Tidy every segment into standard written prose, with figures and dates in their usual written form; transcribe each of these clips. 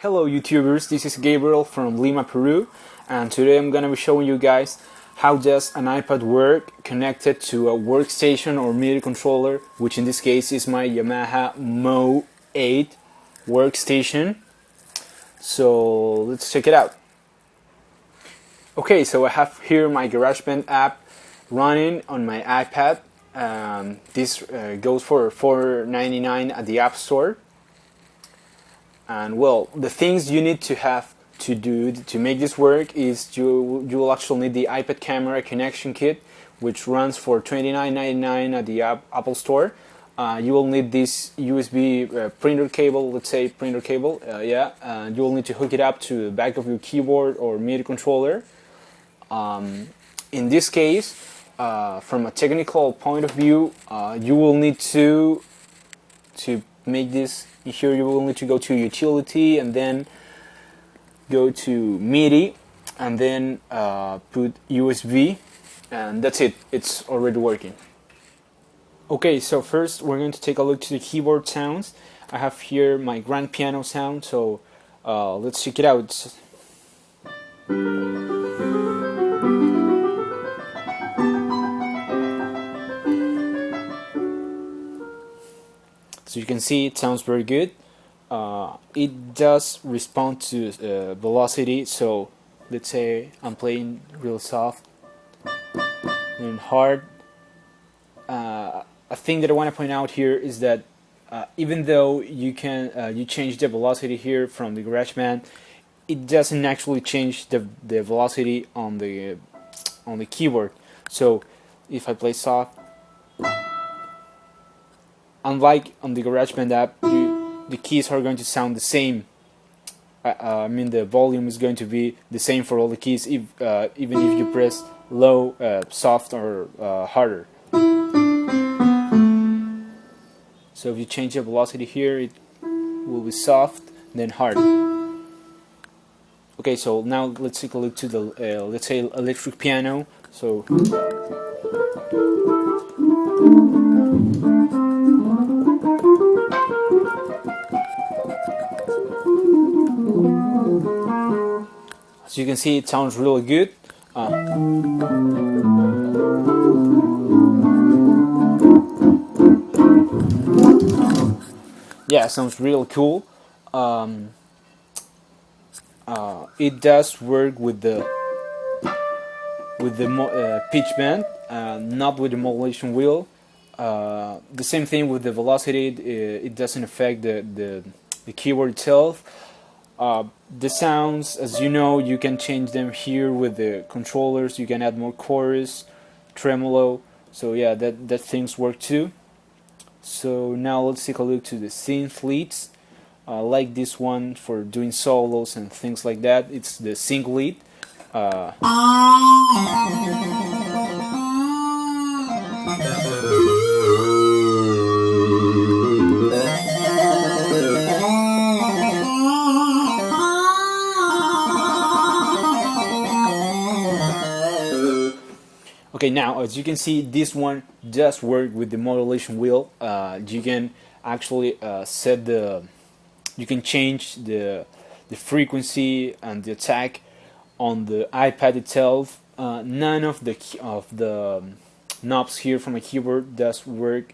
Hello YouTubers, this is Gabriel from Lima, Peru, and today I'm gonna be showing you guys how does an iPad work connected to a workstation or MIDI controller, which in this case is my Yamaha MO8 workstation. So let's check it out. Okay, so I have here my GarageBand app running on my iPad. This goes for $4.99 at the App Store. And well, the things you need to have to do to make this work is you will actually need the iPad camera connection kit, which runs for $29.99 at the Apple Store. You will need this USB printer cable, let's say printer cable, and you will need to hook it up to the back of your keyboard or MIDI controller. In this case, from a technical point of view, you will need to make this. Here you will need to go to utility and then go to MIDI and then put USB, and that's it. It's already working. Okay, so first we're going to take a look to the keyboard sounds. I have here my grand piano sound, so let's check it out. So you can see it sounds very good. It does respond to velocity, so let's say I'm playing real soft and hard. A thing that I want to point out here is that even though you change the velocity here from the GarageBand, it doesn't actually change the velocity on the keyboard. So if I play soft, unlike on the GarageBand app, the keys are going to sound the same. I mean, the volume is going to be the same for all the keys, even if you press low, soft, or harder. So if you change the velocity here, it will be soft, then hard. Okay, so now let's take a look to the let's say electric piano. So. As you can see, it sounds really good. Yeah, it sounds really cool. It does work with the pitch bend, not with the modulation wheel. The same thing with the velocity. It doesn't affect the keyboard itself. The sounds, as you know, you can change them here with the controllers. You can add more chorus, tremolo. So yeah, that things work too. So now let's take a look to the Synth Leads. Like this one for doing solos and things like that. It's the Synth Lead. Okay, now as you can see, this one does work with the modulation wheel. You can actually you can change the frequency and the attack on the iPad itself. None of the knobs here from a keyboard does work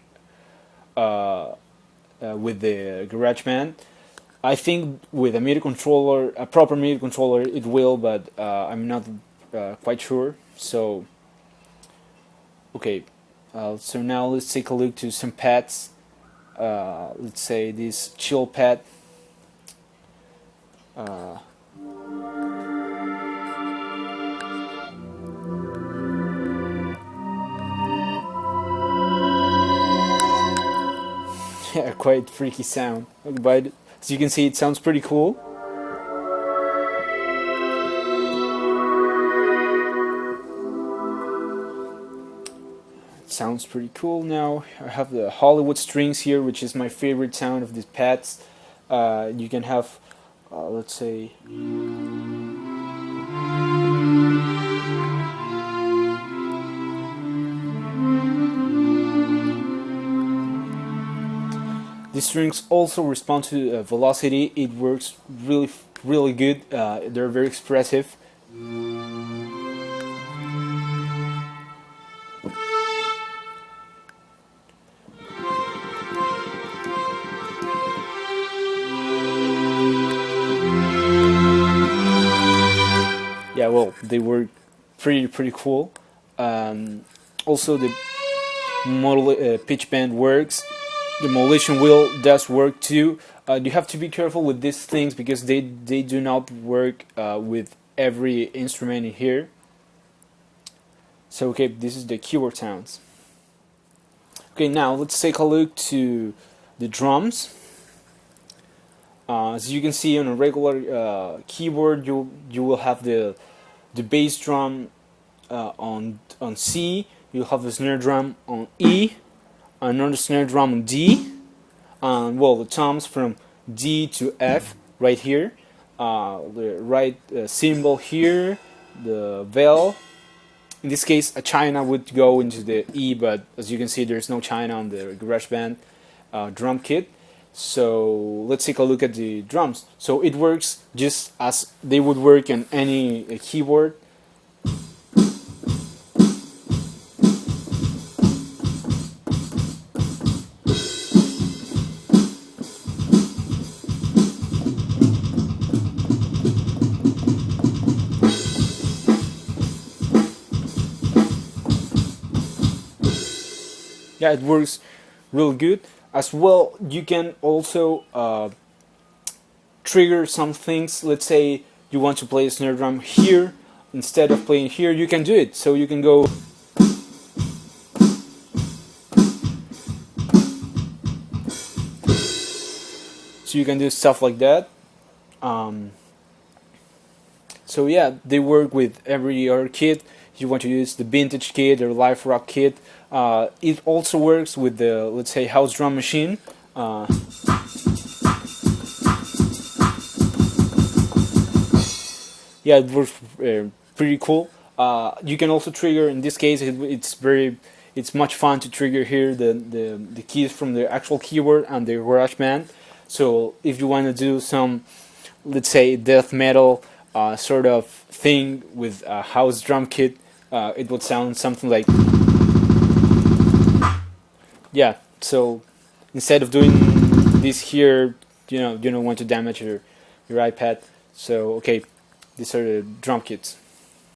with the GarageBand. I think with a MIDI controller, a proper MIDI controller, it will, but I'm not quite sure. So. Okay, so now let's take a look to some pads. Let's say this chill pad. Yeah, quite freaky sound, but as you can see, it sounds pretty cool. Sounds pretty cool. Now I have the Hollywood strings here, which is my favorite sound of these pads. You can have, let's say, The strings also respond to velocity. It works really good. They're very expressive. Yeah, well, they were pretty cool. Also, the pitch bend works. The modulation wheel does work too. You have to be careful with these things because they do not work with every instrument in here. So okay, this is the keyboard sounds. Okay, now let's take a look to the drums. As you can see on a regular keyboard, you will have the bass drum on C. You'll have the snare drum on E, another snare drum on D, and well, the toms from D to F right here. The right symbol here, the bell. In this case, a China would go into the E, but as you can see, there's no China on the GarageBand drum kit. So let's take a look at the drums. So it works just as they would work in any keyboard. Yeah, it works real good. As well, you can also trigger some things. Let's say you want to play a snare drum here instead of playing here, you can do it. So you can go do stuff like that. So yeah, they work with every other kit. If you want to use the vintage kit or live rock kit, it also works with the, let's say, house drum machine. Yeah, it works pretty cool. You can also trigger. In this case, it's much fun to trigger here the keys from the actual keyboard and the GarageBand. So if you want to do some, let's say, death metal sort of thing with a house drum kit, it would sound something like, yeah. So instead of doing this here, you don't want to damage your iPad. So okay, these are the drum kits.